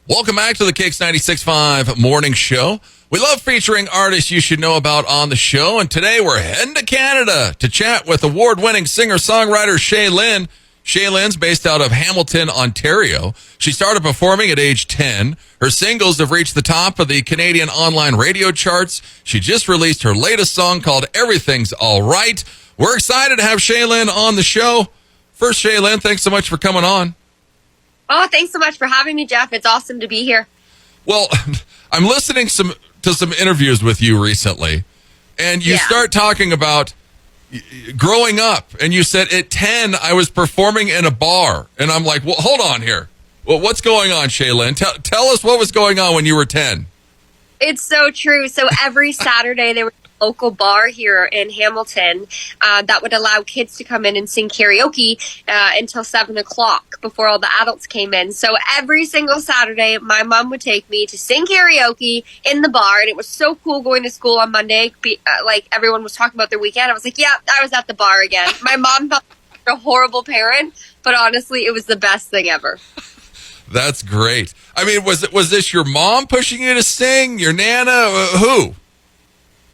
Welcome back to the KIX 96.5 morning show. We love featuring artists you should know about on the show, and today we're heading to Canada to chat with award-winning singer-songwriter Shaylyn. Shaylyn's based out of Hamilton, Ontario. She started performing at age 10. Her singles have reached the top of the Canadian online radio charts. She just released her latest song called Everything's All Right. We're excited to have Shaylyn on the show. First, Shaylyn, thanks so much for coming on. Oh, thanks so much for having me, Jeff. It's awesome to be here. Well, I'm listening to some interviews with you recently, and you start talking about growing up, and you said at 10 I was performing in a bar, and I'm like, well, hold on here. Well, what's going on, Shaylyn? Tell us what was going on when you were 10. It's so true. So every Saturday there was a local bar here in Hamilton that would allow kids to come in and sing karaoke until 7 o'clock before all the adults came in. So every single Saturday, my mom would take me to sing karaoke in the bar, and it was so cool going to school on Monday. Like everyone was talking about their weekend. I was like, yeah, I was at the bar again. My mom felt like a horrible parent, but honestly, it was the best thing ever. That's great. I mean, was this your mom pushing you to sing? Your Nana? Who?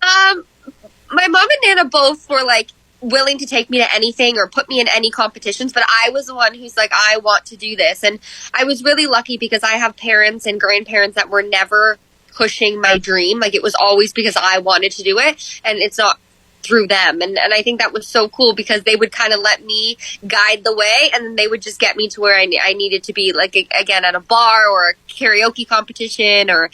My mom and Nana both were like willing to take me to anything or put me in any competitions, but I was the one who's like, I want to do this. And I was really lucky because I have parents and grandparents that were never pushing my dream. Like, it was always because I wanted to do it, and it's not through them. And I think that was so cool because they would kind of let me guide the way, and then they would just get me to where I needed to be, like, again, at a bar or a karaoke competition or,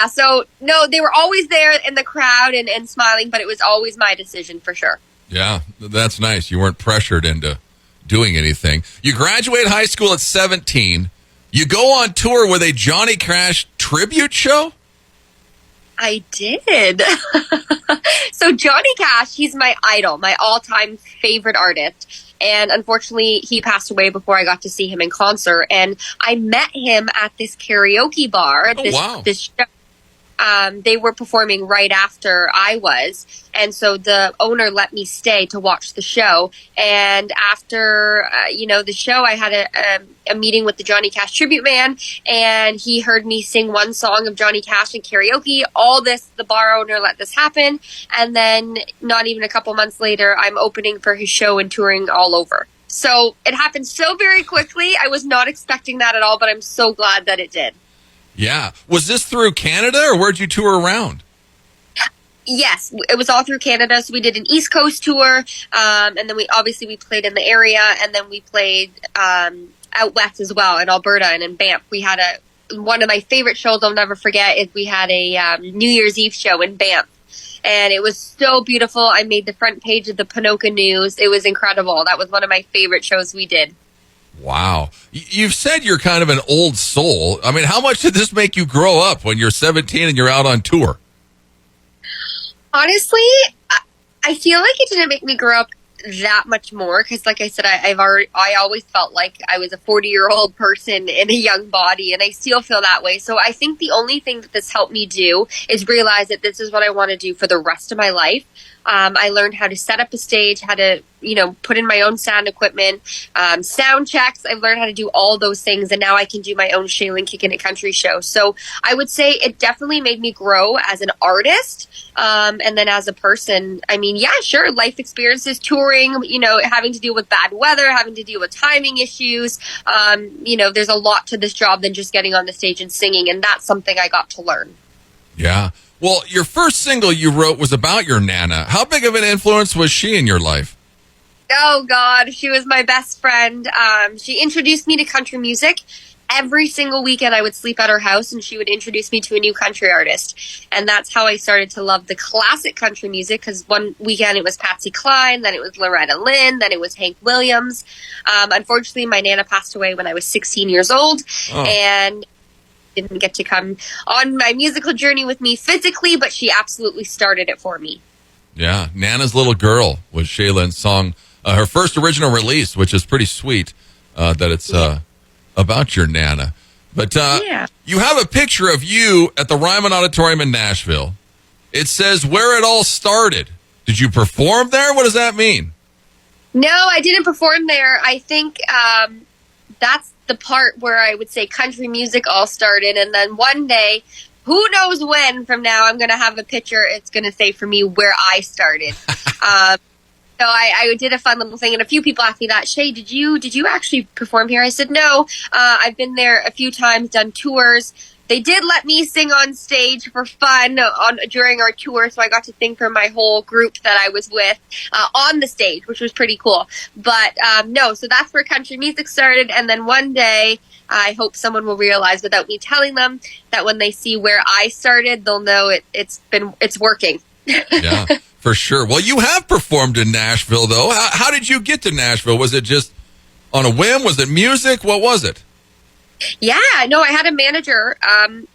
so no, they were always there in the crowd and smiling, but it was always my decision for sure. Yeah, that's nice. You weren't pressured into doing anything. You graduate high school at 17. You go on tour with a Johnny Cash tribute show? I did. So Johnny Cash, he's my idol, my all-time favorite artist. And unfortunately, he passed away before I got to see him in concert. And I met him at this karaoke bar, this show. They were performing right after I was. And so the owner let me stay to watch the show. And after, the show, I had a meeting with the Johnny Cash tribute man, and he heard me sing one song of Johnny Cash in karaoke. The bar owner let this happen. And then not even a couple months later, I'm opening for his show and touring all over. So it happened so very quickly. I was not expecting that at all, but I'm so glad that it did. Yeah. Was this through Canada, or where'd you tour around? Yes, it was all through Canada. So we did an East Coast tour, and then we played in the area, and then we played out west as well in Alberta and in Banff. We had one of my favorite shows I'll never forget is we had a New Year's Eve show in Banff, and it was so beautiful. I made the front page of the Ponoka News. It was incredible. That was one of my favorite shows we did. Wow. You've said you're kind of an old soul. I mean, how much did this make you grow up when you're 17 and you're out on tour? Honestly, I feel like it didn't make me grow up that much more because, like I said, I always felt like I was a 40-year-old person in a young body, and I still feel that way. So I think the only thing that this helped me do is realize that this is what I want to do for the rest of my life. I learned how to set up a stage, how to, put in my own sound equipment, sound checks. I've learned how to do all those things, and now I can do my own Shaylyn Kickin' It Country show. So I would say it definitely made me grow as an artist, and then as a person. I mean, yeah, sure, life experiences, touring, having to deal with bad weather, having to deal with timing issues. There's a lot to this job than just getting on the stage and singing, and that's something I got to learn. Yeah. Well, your first single you wrote was about your Nana. How big of an influence was she in your life? Oh, God, she was my best friend. She introduced me to country music. Every single weekend I would sleep at her house, and she would introduce me to a new country artist. And that's how I started to love the classic country music, because one weekend it was Patsy Cline, then it was Loretta Lynn, then it was Hank Williams. Unfortunately, my Nana passed away when I was 16 years old, and didn't get to come on my musical journey with me physically, but she absolutely started it for me. Yeah, Nana's Little Girl was Shaylyn's song, her first original release, which is pretty sweet that it's about your Nana. But you have a picture of you at the Ryman Auditorium in Nashville. It says where it all started. Did you perform there? What does that mean? No, I didn't perform there. I think that's the part where I would say country music all started. And then one day, who knows when from now, I'm going to have a picture. It's going to say for me where I started. So I did a fun little thing, and a few people asked me that. Shay, did you actually perform here? I said, no. I've been there a few times, done tours. They did let me sing on stage for fun during our tour, so I got to sing for my whole group that I was with on the stage, which was pretty cool. But no, so that's where country music started, and then one day I hope someone will realize without me telling them that when they see where I started, they'll know it's working. Yeah, for sure. Well, you have performed in Nashville, though. How did you get to Nashville? Was it just on a whim? Was it music? What was it? Yeah, no, I had a manager,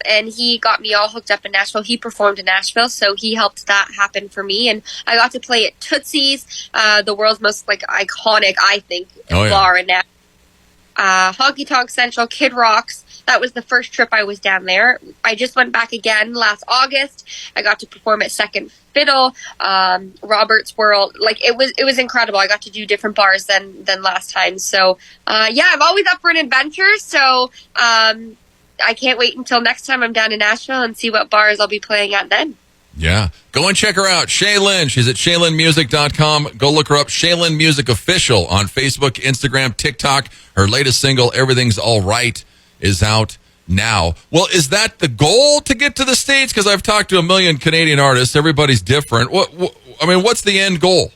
and he got me all hooked up in Nashville. He performed in Nashville, so he helped that happen for me. And I got to play at Tootsie's, the world's most iconic, I think, bar in Nashville. Honky Tonk Central, Kid Rock's. That was the first trip I was down there. I just went back again last August. I got to perform at Second Fiddle, Robert's World. It was incredible. I got to do different bars than last time. So yeah, I'm always up for an adventure. So I can't wait until next time I'm down in Nashville and see what bars I'll be playing at then. Yeah. Go and check her out. Shaylyn. She's at ShaylynMusic.com. Go look her up. Shaylyn Music Official on Facebook, Instagram, TikTok. Her latest single, Everything's All Right, is out now. Well, is that the goal to get to the States? Because I've talked to a million Canadian artists. Everybody's different. What's the end goal?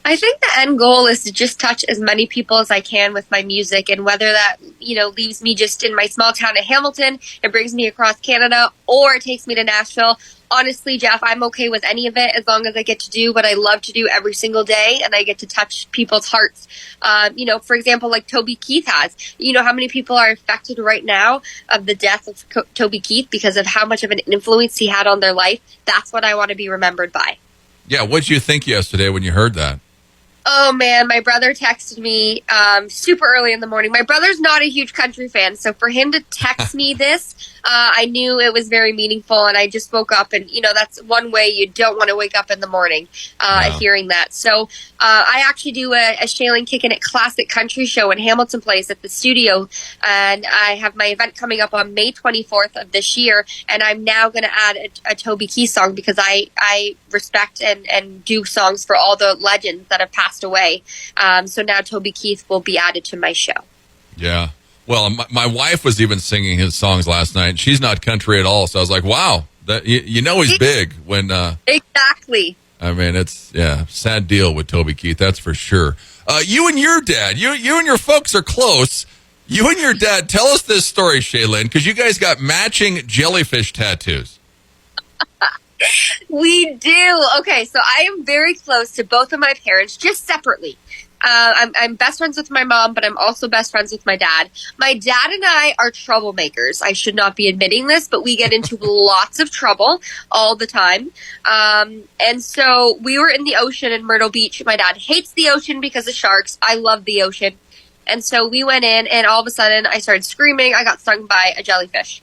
I think the end goal is to just touch as many people as I can with my music, and whether that, leaves me just in my small town of Hamilton, it brings me across Canada, or it takes me to Nashville. Honestly, Jeff, I'm okay with any of it as long as I get to do what I love to do every single day and I get to touch people's hearts. For example, like Toby Keith has. You know how many people are affected right now of the death of Toby Keith because of how much of an influence he had on their life? That's what I want to be remembered by. Yeah, what did you think yesterday when you heard that? Oh, man, my brother texted me super early in the morning. My brother's not a huge country fan, so for him to text me this, I knew it was very meaningful, and I just woke up, and, that's one way you don't want to wake up in the morning hearing that. So I actually do a Shaylyn Kickin' It Classic Country show in Hamilton Place at the studio, and I have my event coming up on May 24th of this year, and I'm now going to add a Toby Keith song because I respect and do songs for all the legends that have passed away. So now Toby Keith will be added to my show. Yeah. Well, my wife was even singing his songs last night. She's not country at all. So I was like, wow, he's big when. Exactly. I mean, it's sad deal with Toby Keith. That's for sure. You and your dad, you and your folks are close. You and your dad, tell us this story, Shaylyn, because you guys got matching jellyfish tattoos. We do. Okay, so I am very close to both of my parents, just separately. I'm best friends with my mom, but I'm also best friends with my dad. My dad and I are troublemakers. I should not be admitting this, but we get into lots of trouble all the time. And so we were in the ocean in Myrtle Beach. My dad hates the ocean because of sharks. I love the ocean. And so we went in, and all of a sudden I started screaming. I got stung by a jellyfish.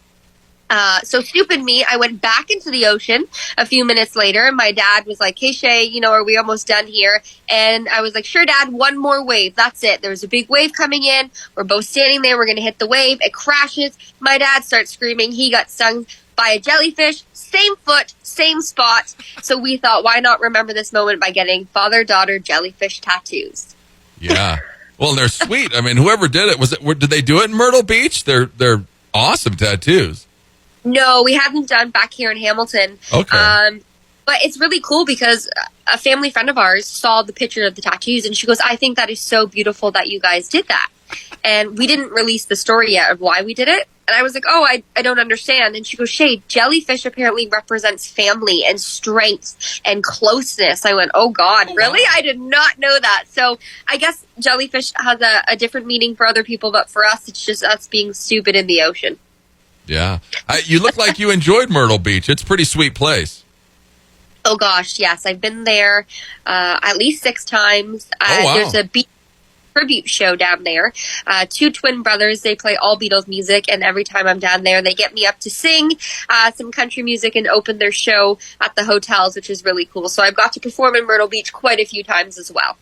So stupid me, I went back into the ocean a few minutes later, and my dad was like, hey, Shay, are we almost done here? And I was like, sure, Dad, one more wave. That's it. There was a big wave coming in. We're both standing there. We're going to hit the wave. It crashes. My dad starts screaming. He got stung by a jellyfish. Same foot, same spot. So we thought, why not remember this moment by getting father-daughter jellyfish tattoos? Yeah. Well, they're sweet. I mean, whoever did it, did they do it in Myrtle Beach? They're awesome tattoos. No, we haven't done back here in Hamilton. Okay. But it's really cool because a family friend of ours saw the picture of the tattoos, and she goes, I think that is so beautiful that you guys did that. And we didn't release the story yet of why we did it. And I was like, oh, I don't understand. And she goes, Shay, jellyfish apparently represents family and strength and closeness. I went, oh, God, really? Wow. I did not know that. So I guess jellyfish has a different meaning for other people, but for us, it's just us being stupid in the ocean. Yeah. You look like you enjoyed Myrtle Beach. It's a pretty sweet place. Oh, gosh, yes. I've been there at least 6 times. Wow. There's a Beatles tribute show down there. 2 twin brothers. They play all Beatles music, and every time I'm down there, they get me up to sing some country music and open their show at the hotels, which is really cool. So I've got to perform in Myrtle Beach quite a few times as well.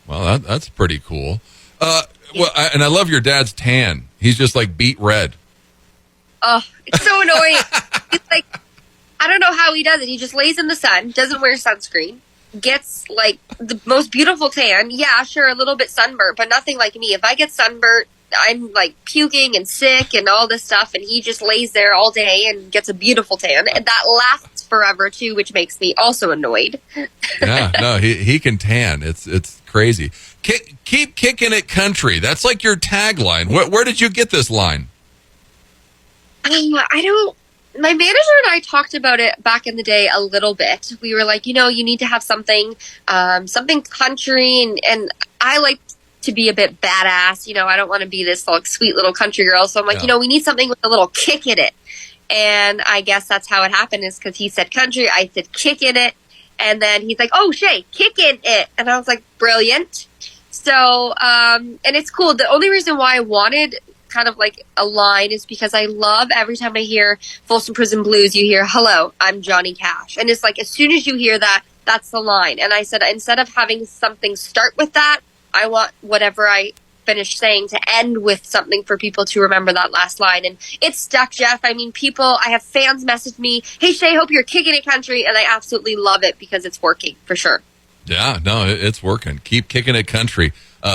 Well, that's pretty cool. And I love your dad's tan. He's just like beet red. Oh, it's so annoying. He's like, I don't know how he does it. He just lays in the sun, doesn't wear sunscreen, gets like the most beautiful tan. Yeah, sure, a little bit sunburnt, but nothing like me. If I get sunburnt, I'm like puking and sick and all this stuff, and he just lays there all day and gets a beautiful tan, and that lasts forever too, which makes me also annoyed. Yeah, no, he can tan. It's crazy. Keep kicking it, country. That's like your tagline. Where did you get this line? I don't. My manager and I talked about it back in the day a little bit. We were like, you need to have something country, and I like to be a bit badass. I don't want to be this like sweet little country girl. So I'm like, we need something with a little kick in it. And I guess that's how it happened, is because he said country, I said kick in it, and then he's like, oh, Shay, kick in it, and I was like, brilliant. So, and it's cool. The only reason why I wanted kind of like a line is because I love every time I hear Folsom Prison Blues, you hear, hello, I'm Johnny Cash. And it's like, as soon as you hear that, that's the line. And I said, instead of having something start with that, I want whatever I finish saying to end with something for people to remember that last line. And it's stuck, Jeff. I mean, I have fans message me, hey, Shay, hope you're kicking it, country. And I absolutely love it because it's working for sure. Yeah, no, it's working. Keep kicking it, country.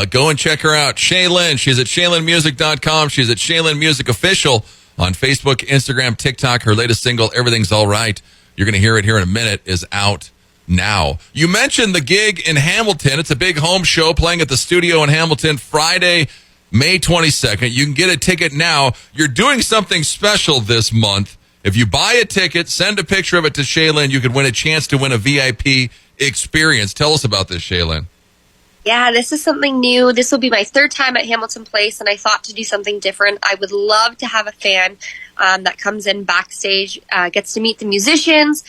Go and check her out. Shaylyn. She's at ShaylynMusic.com. She's at Shaylyn Music Official on Facebook, Instagram, TikTok. Her latest single, Everything's All Right, you're going to hear it here in a minute, is out now. You mentioned the gig in Hamilton. It's a big home show playing at the studio in Hamilton Friday, May 22nd. You can get a ticket now. You're doing something special this month. If you buy a ticket, send a picture of it to Shaylyn. You could win a chance to win a VIP experience. Tell us about this, Shaylyn. Yeah, this is something new. This will be my third time at Hamilton Place, and I thought to do something different. I would love to have a fan that comes in backstage, gets to meet the musicians,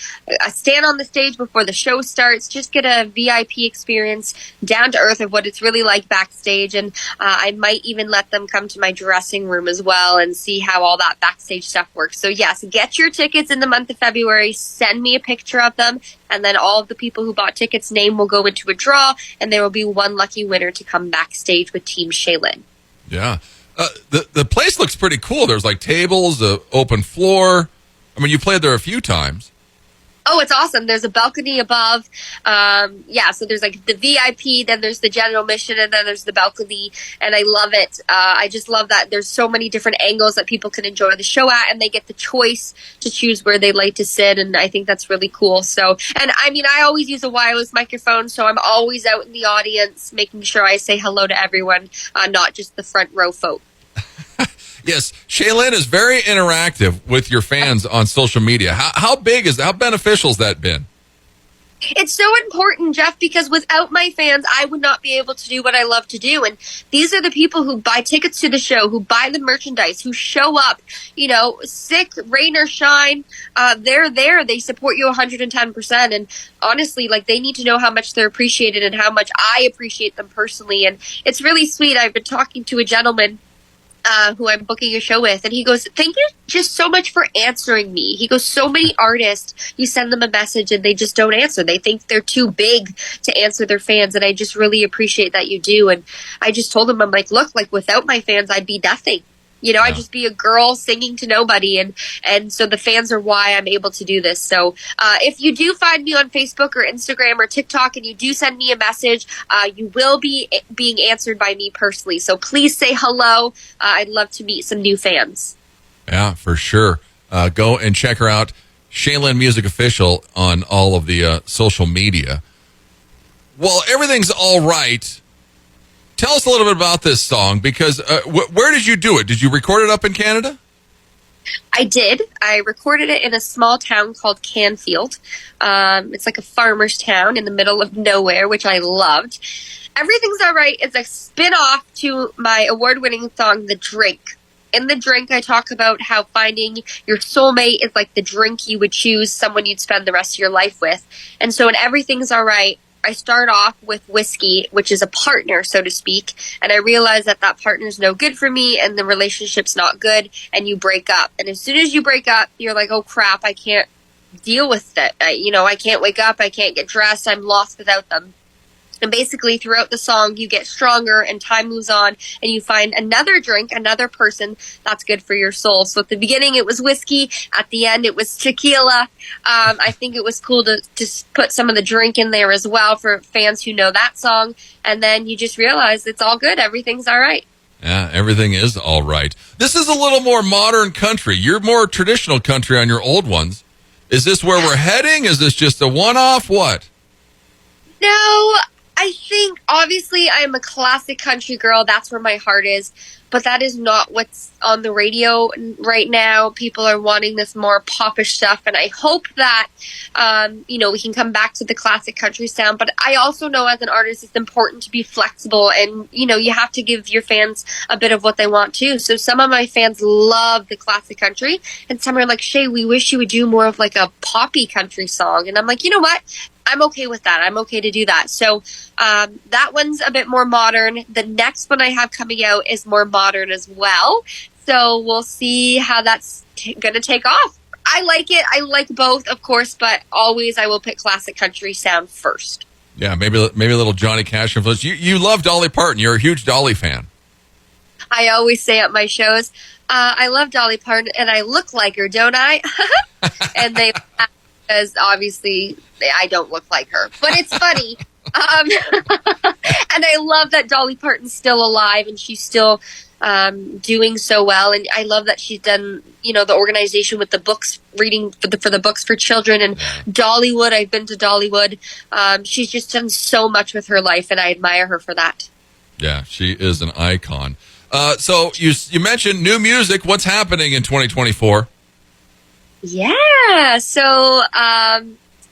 stand on the stage before the show starts, just get a VIP experience, down to earth of what it's really like backstage. And I might even let them come to my dressing room as well and see how all that backstage stuff works. So yes, get your tickets in the month of February, send me a picture of them, and then all of the people who bought tickets' name will go into a draw, and there will be one lucky winner to come backstage with Team Shaylyn. Yeah. The place looks pretty cool. There's like tables, open floor. I mean, you played there a few times. Oh, it's awesome. There's a balcony above. So there's like the VIP, then there's the general admission, and then there's the balcony. And I love it. I just love that there's so many different angles that people can enjoy the show at, and they get the choice to choose where they like to sit. And I think that's really cool. So, and I mean, I always use a wireless microphone, so I'm always out in the audience making sure I say hello to everyone, not just the front row folk. Yes, Shaylyn is very interactive with your fans on social media. How big is that? How beneficial has that been? It's so important, Jeff, because without my fans, I would not be able to do what I love to do. And these are the people who buy tickets to the show, who buy the merchandise, who show up, sick, rain or shine. They're there. They support you 110%. And honestly, like, they need to know how much they're appreciated and how much I appreciate them personally. And it's really sweet. I've been talking to a gentleman who I'm booking a show with, and he goes, thank you just so much for answering me. He goes, so many artists, you send them a message and they just don't answer. They think they're too big to answer their fans, and I just really appreciate that you do. And I just told him, I'm like, look, like, without my fans, I'd be nothing. I'd just be a girl singing to nobody. And so the fans are why I'm able to do this. So if you do find me on Facebook or Instagram or TikTok and you do send me a message, you will be being answered by me personally. So please say hello. I'd love to meet some new fans. Yeah, for sure. Go and check her out. Shaylyn Music Official on all of the social media. Well, everything's all right. Tell us a little bit about this song, because where did you do it? Did you record it up in Canada? I did. I recorded it in a small town called Canfield. It's like a farmer's town in the middle of nowhere, which I loved. Everything's All Right is a spin-off to my award-winning song, The Drink. In The Drink, I talk about how finding your soulmate is like the drink you would choose, someone you'd spend the rest of your life with. And so in Everything's All Right, I start off with whiskey, which is a partner, so to speak, and I realize that partner's no good for me and the relationship's not good, and you break up. And as soon as you break up, you're like, oh crap, I can't deal with it. I can't wake up, I can't get dressed, I'm lost without them. And basically, throughout the song, you get stronger and time moves on, and you find another drink, another person that's good for your soul. So at the beginning, it was whiskey. At the end, it was tequila. I think it was cool to just put some of the drink in there as well for fans who know that song. And then you just realize it's all good. Everything's all right. Yeah, everything is all right. This is a little more modern country. You're more traditional country on your old ones. Is this where we're heading? Is this just a one-off? What? No, I think obviously I'm a classic country girl. That's where my heart is. But that is not what's on the radio right now. People are wanting this more popish stuff. And I hope that, we can come back to the classic country sound. But I also know as an artist, it's important to be flexible. And, you have to give your fans a bit of what they want too. So some of my fans love the classic country. And some are like, Shay, we wish you would do more of like a poppy country song. And I'm like, you know what? I'm okay with that. I'm okay to do that. So that one's a bit more modern. The next one I have coming out is more modern as well. So we'll see how that's going to take off. I like it. I like both, of course, but always I will pick classic country sound first. Yeah, maybe a little Johnny Cash influence. You love Dolly Parton. You're a huge Dolly fan. I always say at my shows, I love Dolly Parton, and I look like her, don't I? And they laugh because obviously I don't look like her, but it's funny. And I love that Dolly Parton's still alive and she's still doing so well. And I love that she's done, the organization with the books, reading for the books for children, and Dollywood. I've been to Dollywood. She's just done so much with her life, and I admire her for that. Yeah, she is an icon. So you mentioned new music. What's happening in 2024? Yeah. So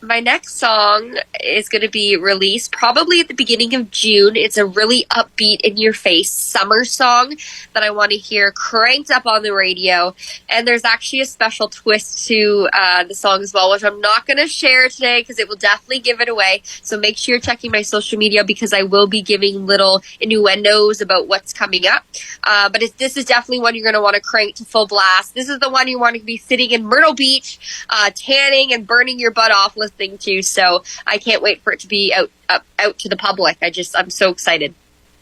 my next song is going to be released probably at the beginning of June. It's a really upbeat, in-your-face summer song that I want to hear cranked up on the radio. And there's actually a special twist to the song as well, which I'm not going to share today because it will definitely give it away. So make sure you're checking my social media because I will be giving little innuendos about what's coming up. But this is definitely one you're going to want to crank to full blast. This is the one you want to be sitting in Myrtle Beach, tanning and burning your butt off listening to. So I can't wait for it to be out to the public. I'm so excited.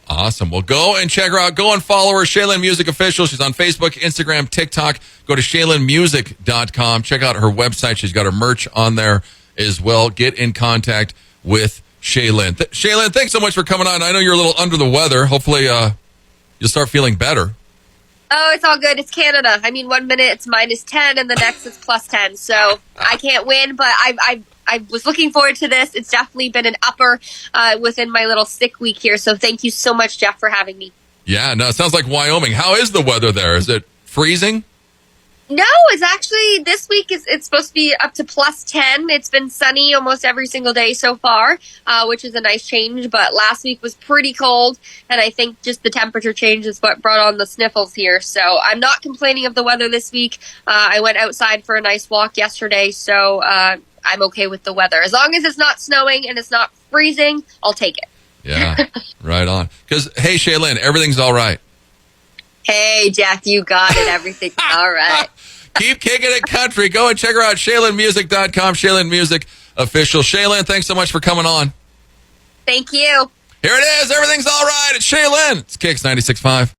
Awesome. Well, go and check her out. Go and follow her, Shaylyn Music Official. She's on Facebook, Instagram, TikTok. Go to ShaylynMusic.com. Check out her website. She's got her merch on there as well. Get in contact with Shaylyn. Shaylyn, thanks so much for coming on. I know you're a little under the weather. Hopefully you'll start feeling better. Oh, it's all good. It's Canada. I mean, 1 minute it's -10 and the next it's +10. So I can't win, but I was looking forward to this. It's definitely been an upper within my little sick week here. So thank you so much, Jeff, for having me. Yeah, no, it sounds like Wyoming. How is the weather there? Is it freezing? No, it's actually, this week it's supposed to be up to +10. It's been sunny almost every single day so far, which is a nice change. But last week was pretty cold, and I think just the temperature change is what brought on the sniffles here. So I'm not complaining of the weather this week. I went outside for a nice walk yesterday, so I'm okay with the weather. As long as it's not snowing and it's not freezing, I'll take it. Yeah, right on. Because, hey, Shaylyn, everything's all right. Hey, Jeff, you got it. Everything's all right. Keep kicking it country. Go and check her out, ShaylynMusic.com, Shaylyn Music Official. Shaylyn, thanks so much for coming on. Thank you. Here it is. Everything's all right. It's Shaylyn. It's KIX 96.5.